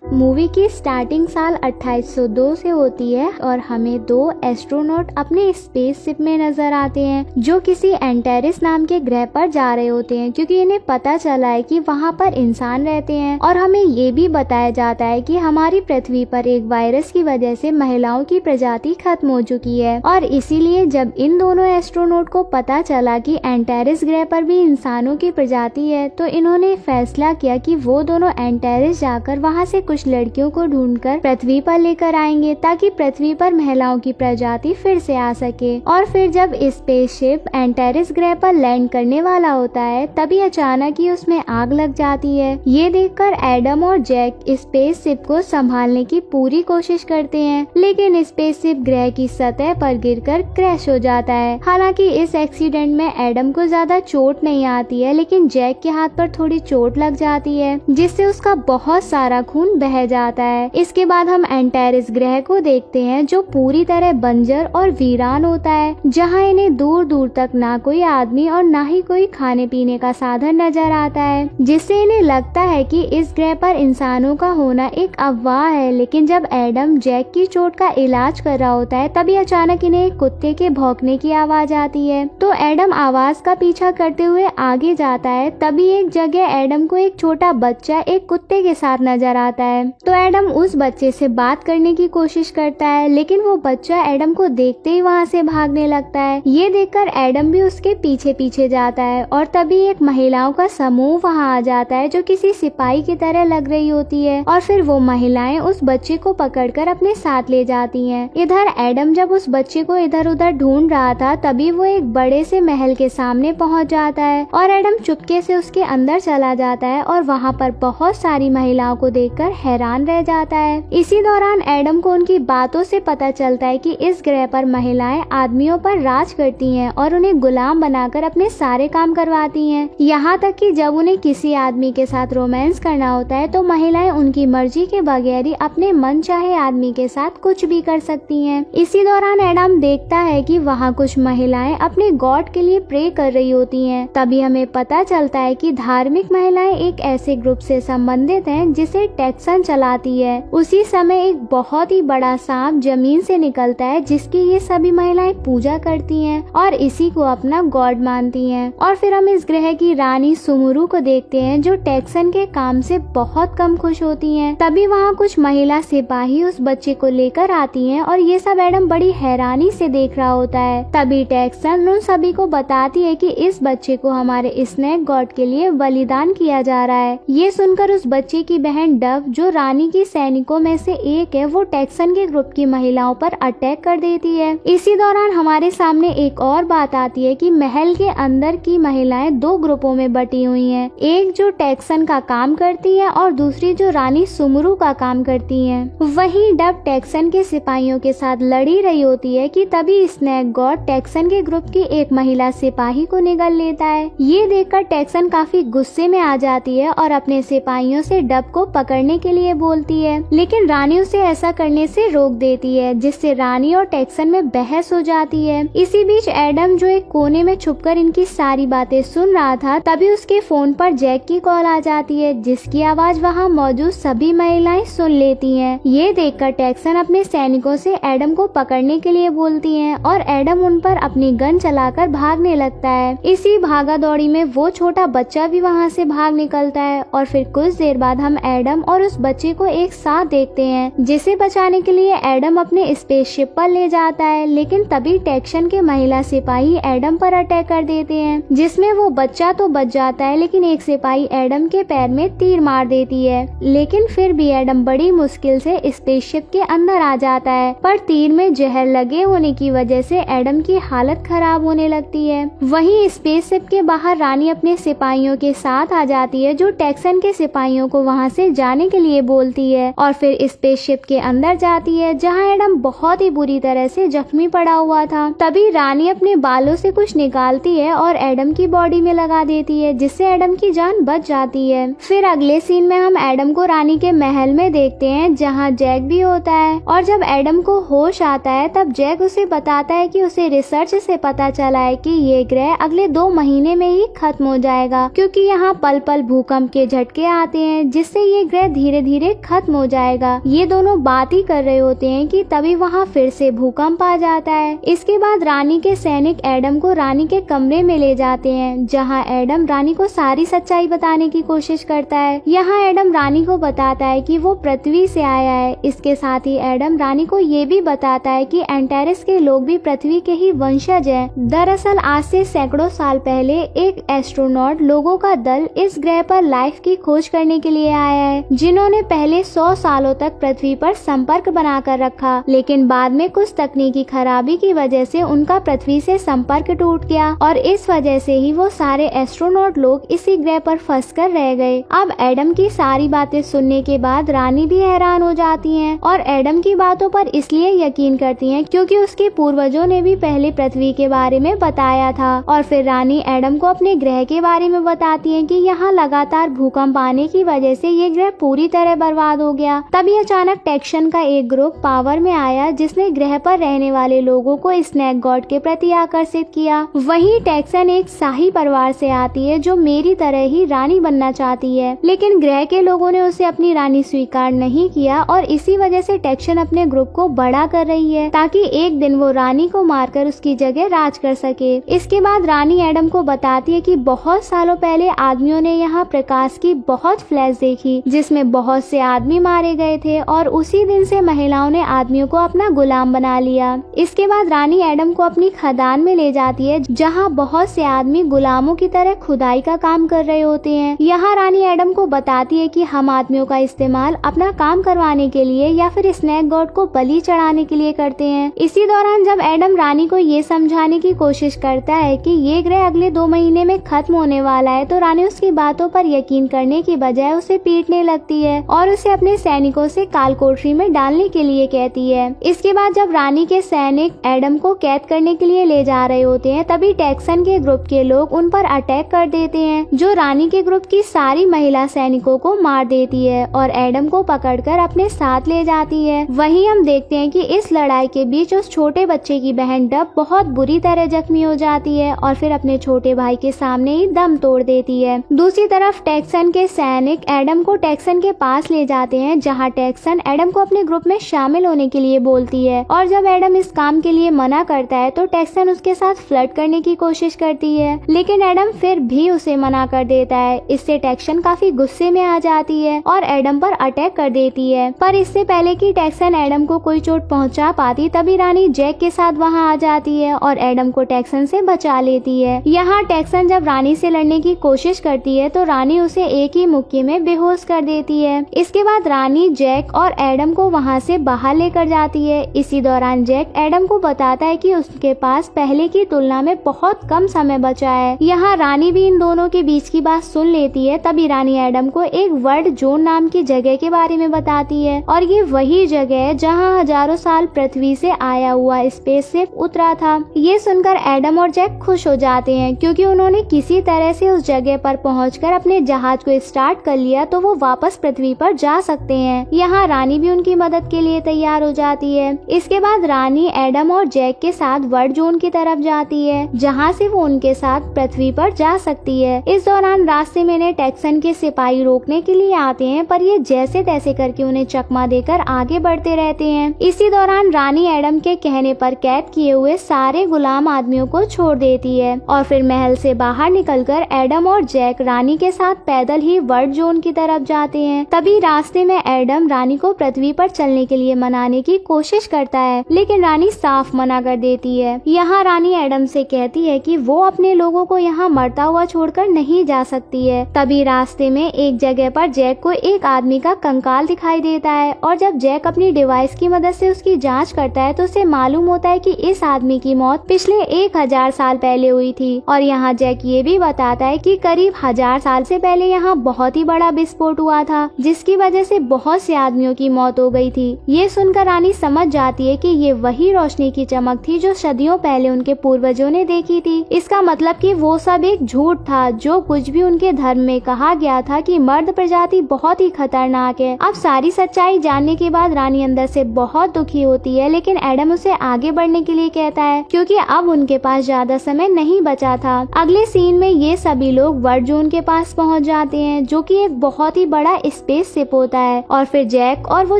Movie की starting साल 2802 से होती है और हमें 2 एस्ट्रोनॉट अपने स्पेसशिप में नजर आते हैं जो किसी एंटेरिस नाम के ग्रह पर जा रहे होते हैं, क्योंकि इन्हें पता चला है कि वहाँ पर इंसान रहते हैं। और हमें ये भी बताया जाता है कि हमारी पृथ्वी पर एक वायरस की वजह से महिलाओं की प्रजाति खत्म हो चुकी है, और इसीलिए जब इन दोनों एस्ट्रोनॉट को पता चला कि एंटेरिस ग्रह पर भी इंसानों की प्रजाति है, तो इन्होंने फैसला किया कि वो दोनों एंटेरिस जाकर वहाँ से कुछ लड़कियों को ढूंढकर पृथ्वी पर लेकर आएंगे ताकि पृथ्वी पर महिलाओं की प्रजाति फिर से आ सके। और फिर जब स्पेसशिप एंटेरिस ग्रह पर लैंड करने वाला होता है, तभी अचानक ही उसमें आग लग जाती है। ये देखकर एडम और जैक स्पेसशिप को संभालने की पूरी कोशिश करते हैं, लेकिन स्पेसशिप ग्रह की सतह पर गिरकर क्रैश हो जाता है। हालांकि इस एक्सीडेंट में एडम को ज्यादा चोट नहीं आती है, लेकिन जैक के हाथ पर थोड़ी चोट लग जाती है, जिससे उसका बहुत सारा खून बह जाता है। इसके बाद हम एंटेरिस ग्रह को देखते हैं जो पूरी तरह बंजर और वीरान होता है, जहां इन्हें दूर दूर तक ना कोई आदमी और ना ही कोई खाने पीने का साधन नजर आता है, जिससे इन्हें लगता है कि इस ग्रह पर इंसानों का होना एक अफवाह है। लेकिन जब एडम जैक की चोट का इलाज कर रहा होता है, तभी अचानक इन्हें एक कुत्ते के भौंकने की आवाज आती है। तो एडम आवाज का पीछा करते हुए आगे जाता है। तभी एक जगह एडम को एक छोटा बच्चा एक कुत्ते के साथ नजर आता है। तो एडम उस बच्चे से बात करने की कोशिश करता है, लेकिन वो बच्चा एडम को देखते ही वहाँ से भागने लगता है। ये देखकर एडम भी उसके पीछे पीछे जाता है, और तभी एक महिलाओं का समूह वहाँ आ जाता है जो किसी सिपाही की तरह लग रही होती है, और फिर वो महिलाएं उस बच्चे को पकड़कर अपने साथ ले जाती हैं। इधर एडम जब उस बच्चे को इधर उधर ढूंढ रहा था, तभी वो एक बड़े से महल के सामने पहुँच जाता है, और एडम चुपके से उसके अंदर चला जाता है और वहाँ पर बहुत सारी महिलाओं को देखकर हैरान रह जाता है। इसी दौरान एडम को उनकी बातों से पता चलता है कि इस ग्रह पर महिलाएं आदमियों पर राज करती हैं और उन्हें गुलाम बनाकर अपने सारे काम करवाती हैं। यहाँ तक कि जब उन्हें किसी आदमी के साथ रोमांस करना होता है, तो महिलाएं उनकी मर्जी के बगैर ही अपने मन चाहे आदमी के साथ कुछ भी कर सकती हैं। इसी दौरान एडम देखता है कि वहाँ कुछ महिलाएं अपने गॉड के लिए प्रे कर रही होती हैं। तभी हमें पता चलता है कि धार्मिक महिलाएं एक ऐसे ग्रुप से संबंधित हैं जिसे टेक्सन चलाती है। उसी समय एक बहुत ही बड़ा सांप जमीन से निकलता है, जिसकी ये सभी महिलाएं पूजा करती हैं और इसी को अपना गॉड मानती हैं। और फिर हम इस ग्रह की रानी सुमुरु को देखते हैं जो टेक्सन के काम से बहुत कम खुश होती हैं। तभी वहाँ कुछ महिला सिपाही उस बच्चे को लेकर आती हैं और ये सब एडम बड़ी हैरानी से देख रहा होता है। तभी टेक्सन उन सभी को बताती है कि इस बच्चे को हमारे स्नेक गॉड के लिए बलिदान किया जा रहा है। ये सुनकर उस बच्चे की बहन डव, जो रानी की सैनिकों में से एक है, वो टेक्सन के ग्रुप की महिलाओं पर अटैक कर देती है। इसी दौरान हमारे सामने एक और बात आती है कि महल के अंदर की महिलाएं 2 ग्रुपों में बटी हुई हैं, एक जो टेक्सन का काम करती है और दूसरी जो रानी सुमुरु का काम करती है। वहीं डव टेक्सन के सिपाहियों के साथ लड़ी रही होती है कि तभी स्नेक गॉड टेक्सन के ग्रुप की एक महिला सिपाही को निगल लेता है। ये देखकर टेक्सन काफी गुस्से में आ जाती है और अपने सिपाहियों से डब को पकड़ने के लिए बोलती है, लेकिन रानी उसे ऐसा करने से रोक देती है, जिससे रानी और टेक्सन में बहस हो जाती है। इसी बीच एडम, जो एक कोने में छुपकर इनकी सारी बातें सुन रहा था, तभी उसके फोन पर जैक की कॉल आ जाती है, जिसकी आवाज वहाँ मौजूद सभी महिलाएं सुन लेती हैं। ये देखकर टेक्सन अपने सैनिकों से एडम को पकड़ने के लिए बोलती है और एडम उन पर अपनी गन चलाकर भागने लगता है। इसी भागा दौड़ी में वो छोटा बच्चा भी वहाँ से भाग निकलता है, और फिर कुछ देर बाद हम एडम और उस बच्चे को एक साथ देखते हैं, जिसे बचाने के लिए एडम अपने स्पेसशिप पर ले जाता है। लेकिन तभी टेक्सन के महिला सिपाही एडम पर अटैक कर देते हैं, जिसमें वो बच्चा तो बच जाता है, लेकिन एक सिपाही एडम के पैर में तीर मार देती है। लेकिन फिर भी एडम बड़ी मुश्किल से स्पेसशिप के अंदर आ जाता है, पर तीर में जहर लगे होने की वजह से एडम की हालत खराब होने लगती है। वहीं स्पेसशिप के बाहर रानी अपने सिपाहियों के साथ आ जाती है, जो टेक्सन के सिपाहियों को वहां से जाने के लिए बोलती है, और फिर स्पेसशिप के अंदर जाती है, जहां एडम बहुत ही बुरी तरह से जख्मी पड़ा हुआ था। तभी रानी अपने बालों से कुछ निकालती है और एडम की बॉडी में लगा देती है, जिससे एडम की जान बच जाती है। फिर अगले सीन में हम एडम को रानी के महल में देखते हैं, जहां जैक भी होता है, और जब एडम को होश आता है, तब जैक उसे बताता है कि उसे रिसर्च से पता चला है कि ये ग्रह अगले 2 महीने में ही खत्म हो जाएगा, क्योंकि यहाँ पल पल भूकंप के झटके आते हैं, जिससे ये ग्रह धीरे धीरे धीरे खत्म हो जाएगा। ये दोनों बात ही कर रहे होते हैं कि तभी वहाँ फिर से भूकंप आ जाता है। इसके बाद रानी के सैनिक एडम को रानी के कमरे में ले जाते हैं, जहाँ एडम रानी को सारी सच्चाई बताने की कोशिश करता है। यहाँ एडम रानी को बताता है कि वो पृथ्वी से आया है। इसके साथ ही एडम रानी को ये भी बताता है कि एंटेरिस के लोग भी पृथ्वी के ही वंशज हैं। दरअसल आज से सैकड़ों साल पहले एक एस्ट्रोनॉट लोगों का दल इस ग्रह पर लाइफ की खोज करने के लिए आया है, जिन्होंने पहले 100 सालों तक पृथ्वी पर संपर्क बनाकर रखा, लेकिन बाद में कुछ तकनीकी खराबी की वजह से उनका पृथ्वी से संपर्क टूट गया और इस वजह से ही वो सारे एस्ट्रोनॉट लोग इसी ग्रह पर फंस कर रह गए। अब एडम की सारी बातें सुनने के बाद रानी भी हैरान हो जाती हैं और एडम की बातों पर इसलिए यकीन करती हैं क्योंकि उसके पूर्वजों ने भी पहले पृथ्वी के बारे में बताया था। और फिर रानी एडम को अपने ग्रह के बारे में बताती है कि यहाँ लगातार भूकंप आने की वजह से ये ग्रह पूरी तरह बर्बाद हो गया। तभी अचानक टेक्सन का एक ग्रुप पावर में आया, जिसने ग्रह पर रहने वाले लोगों को स्नेक गॉड के प्रति आकर्षित किया। वहीं टेक्सन एक शाही परिवार से आती है जो मेरी तरह ही रानी बनना चाहती है, लेकिन ग्रह के लोगों ने उसे अपनी रानी स्वीकार नहीं किया और इसी वजह से टेक्सन अपने ग्रुप को बड़ा कर रही है ताकि एक दिन वो रानी को मारकर उसकी जगह राज कर सके। इसके बाद रानी एडम को बताती है कि बहुत सालों पहले आदमियों ने यहाँ प्रकाश की बहुत फ्लैश देखी, जिसमें बहुत से आदमी मारे गए थे और उसी दिन से महिलाओं ने आदमियों को अपना गुलाम बना लिया। इसके बाद रानी एडम को अपनी खदान में ले जाती है, जहाँ बहुत से आदमी गुलामों की तरह खुदाई का काम कर रहे होते हैं। यहाँ रानी एडम को बताती है कि हम आदमियों का इस्तेमाल अपना काम करवाने के लिए या फिर स्नेक गॉड को बलि चढ़ाने के लिए करते हैं। इसी दौरान जब एडम रानी को ये समझाने की कोशिश करता है कि ये ग्रह अगले 2 महीने में खत्म होने वाला है, तो रानी उसकी बातों पर यकीन करने की बजाय उसे पीटने लगती है और उसे अपने सैनिकों से काल कोठरी में डालने के लिए कहती है। इसके बाद जब रानी के सैनिक एडम को कैद करने के लिए ले जा रहे होते हैं, तभी टेक्सन के ग्रुप के लोग उन पर अटैक कर देते हैं, जो रानी के ग्रुप की सारी महिला सैनिकों को मार देती है और एडम को पकड़कर अपने साथ ले जाती है। वहीं हम देखते हैं कि इस लड़ाई के बीच उस छोटे बच्चे की बहन डब बहुत बुरी तरह जख्मी हो जाती है और फिर अपने छोटे भाई के सामने ही दम तोड़ देती है। दूसरी तरफ टेक्सन के सैनिक एडम को टेक्सन के पास ले जाते हैं, जहां टेक्सन एडम को अपने ग्रुप में शामिल होने के लिए बोलती है और जब एडम इस काम के लिए मना करता है तो टेक्सन उसके साथ फ्लर्ट करने की कोशिश करती है, लेकिन एडम फिर भी उसे मना कर देता है। इससे टेक्सन काफी गुस्से में आ जाती है और एडम पर अटैक कर देती है। पर इससे पहले कि टेक्सन एडम को कोई चोट पहुंचा पाती, तभी रानी जैक के साथ वहां आ जाती है और एडम को टेक्सन से बचा लेती है। यहाँ टेक्सन जब रानी से लड़ने की कोशिश करती है तो रानी उसे एक ही मुक्के में बेहोश कर देती है। इसके बाद रानी जैक और एडम को वहाँ से बाहर लेकर जाती है। इसी दौरान जैक एडम को बताता है कि उसके पास पहले की तुलना में बहुत कम समय बचा है। यहाँ रानी भी इन दोनों के बीच की बात सुन लेती है। तभी रानी एडम को एक वर्ल्ड जोन नाम की जगह के बारे में बताती है और ये वही जगह है जहाँ हजारों साल पृथ्वी से आया हुआ स्पेसशिप उतरा था। ये सुनकर एडम और जैक खुश हो जाते हैं क्योंकि उन्होंने किसी तरह से उस जगह पर पहुंचकर अपने जहाज को स्टार्ट कर लिया तो वो वापस पृथ्वी पर जा सकते हैं। यहाँ रानी भी उनकी मदद के लिए तैयार हो जाती है। इसके बाद रानी एडम और जैक के साथ वर्ल्ड जोन की तरफ जाती है, जहाँ से वो उनके साथ पृथ्वी पर जा सकती है। इस दौरान रास्ते में टेक्सन के सिपाही रोकने के लिए आते हैं, पर ये जैसे तैसे करके उन्हें चकमा देकर आगे बढ़ते रहते हैं। इसी दौरान रानी एडम के कहने पर कैद किए हुए सारे गुलाम आदमियों को छोड़ देती है और फिर महल से बाहर निकलकर एडम और जैक रानी के साथ पैदल ही वर्ल्ड जोन की तरफ जाते हैं। तभी रास्ते में एडम रानी को पृथ्वी पर चलने के लिए मनाने की कोशिश करता है, लेकिन रानी साफ मना कर देती है। यहाँ रानी एडम से कहती है कि वो अपने लोगों को यहाँ मरता हुआ छोड़कर नहीं जा सकती है। तभी रास्ते में एक जगह पर जैक को एक आदमी का कंकाल दिखाई देता है और जब जैक अपनी डिवाइस की मदद से उसकी जांच करता है तो उसे मालूम होता है कि इस आदमी की मौत पिछले 1000 साल पहले हुई थी। और यहाँ जैक ये भी बताता है कि करीब 1000 साल से पहले यहाँ बहुत ही बड़ा विस्फोट हुआ था, जिसकी वजह से बहुत से आदमियों की मौत हो गई थी। ये सुनकर रानी समझ जाती है कि ये वही रोशनी की चमक थी जो सदियों पहले उनके पूर्वजों ने देखी थी। इसका मतलब कि वो सब एक झूठ था। जो कुछ भी उनके धर्म में कहा गया था कि मर्द प्रजाति बहुत ही खतरनाक है। अब सारी सच्चाई जानने के बाद रानी अंदर से बहुत दुखी होती है, लेकिन एडम उसे आगे बढ़ने के लिए कहता है क्योंकि अब उनके पास ज्यादा समय नहीं बचा था। अगले सीन में ये सभी लोग वर्ल्ड जोन के पास पहुंच जाते हैं, जो कि एक बहुत ही बड़ा स्पेसशिप होता है और फिर जैक और वो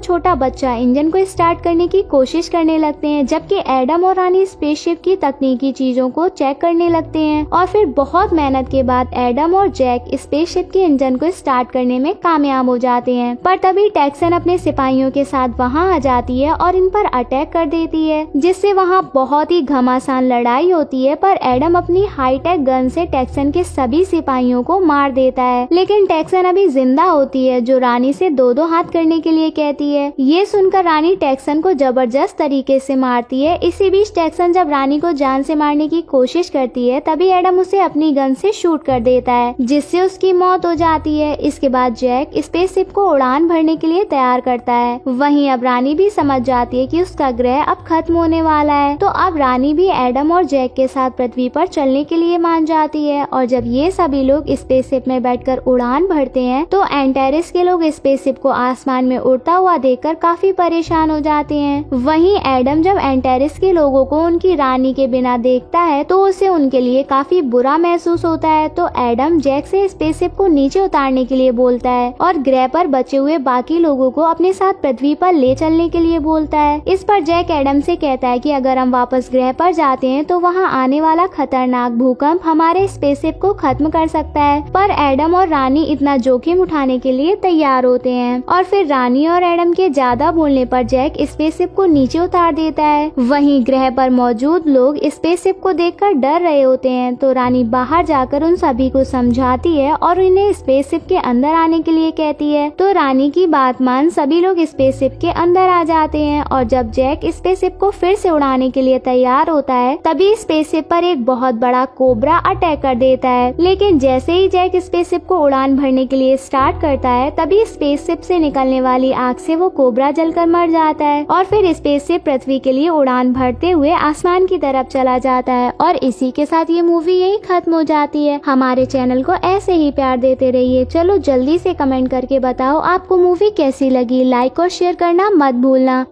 छोटा बच्चा इंजन को स्टार्ट करने की कोशिश करने लगते हैं, जबकि एडम और रानी स्पेसशिप की तकनीकी चीजों को चेक करने लगते हैं। और फिर बहुत मेहनत के बाद एडम और जैक स्पेसशिप के इंजन को स्टार्ट करने में कामयाब हो जाते हैं। पर तभी टेक्सन अपने सिपाहियों के साथ वहां आ जाती है और इन पर अटैक कर देती है, जिससे वहां बहुत ही घमासान लड़ाई होती है। पर एडम अपनी हाईटेक गन से टेक्सन के सभी सिपाहियों को मार देता है, लेकिन टेक्सन अभी जिंदा होती है, जो रानी से दो दो हाथ करने के लिए कहती है। ये सुनकर रानी टेक्सन को जबरदस्त तरीके से मारती है। इसी बीच टेक्सन जब रानी को जान से मारने की कोशिश करती है, तभी एडम उसे अपनी गन से शूट कर देता है, जिससे उसकी मौत हो जाती है। इसके बाद जैक स्पेसशिप को उड़ान भरने के लिए तैयार करता है। वहीं अब रानी भी समझ जाती है कि उसका ग्रह अब खत्म होने वाला है, तो अब रानी भी एडम और जैक के साथ पृथ्वी पर चलने के लिए मान जाती है। और जब ये सभी लोग स्पेसशिप में बैठकर उड़ान भरते हैं, तो एंटेरिस के लोग स्पेसशिप को आसमान में उड़ता हुआ देखकर काफी परेशान हो जाते हैं। वहीं एडम जब एंटेरिस के लोगों को उनकी रानी के बिना देखता है, तो उसे उनके लिए काफी बुरा महसूस होता है। तो एडम जैक से स्पेसशिप को नीचे उतारने के लिए बोलता है और ग्रह पर बचे हुए बाकी लोगों को अपने साथ पृथ्वी पर ले चलने के लिए बोलता है। इस पर जैक एडम से कहता है कि अगर हम वापस ग्रह पर जाते हैं तो वहां आने वाला खतरनाक भूकंप हमारे स्पेसशिप को खत्म कर सकता है। पर एडम और रानी इतना जोखिम उठाने के लिए तैयार होते हैं और फिर रानी और एडम के ज्यादा बोलने पर जैक स्पेसशिप को नीचे उतार देता है। वहीं ग्रह पर मौजूद लोग स्पेसशिप को देखकर डर रहे होते हैं, तो रानी बाहर जाकर उन सभी को समझाती है और इन्हें स्पेसशिप के अंदर आने के लिए कहती है। तो रानी की बात मान सभी लोग स्पेसशिप के अंदर आ जाते हैं और जब जैक स्पेसशिप को फिर से उड़ाने के लिए तैयार होता है, तभी स्पेसशिप पर एक बहुत बड़ा कोबरा अटैक कर देता है। लेकिन जैसे ही जैक स्पेसशिप को उड़ान भरने के लिए स्टार्ट करता है, तभी स्पेसशिप से निकलने वाली आग से वो कोबरा जलकर मर जाता है और फिर स्पेसशिप पृथ्वी के लिए उड़ान भरते हुए आसमान की तरफ चला जाता है। और इसी के साथ ये मूवी यही खत्म हो जाती है। हमारे चैनल को ऐसे ही प्यार देते रहिए। चलो जल्दी से कमेंट करके बताओ आपको मूवी कैसी लगी। लाइक और शेयर करना मत भूलना।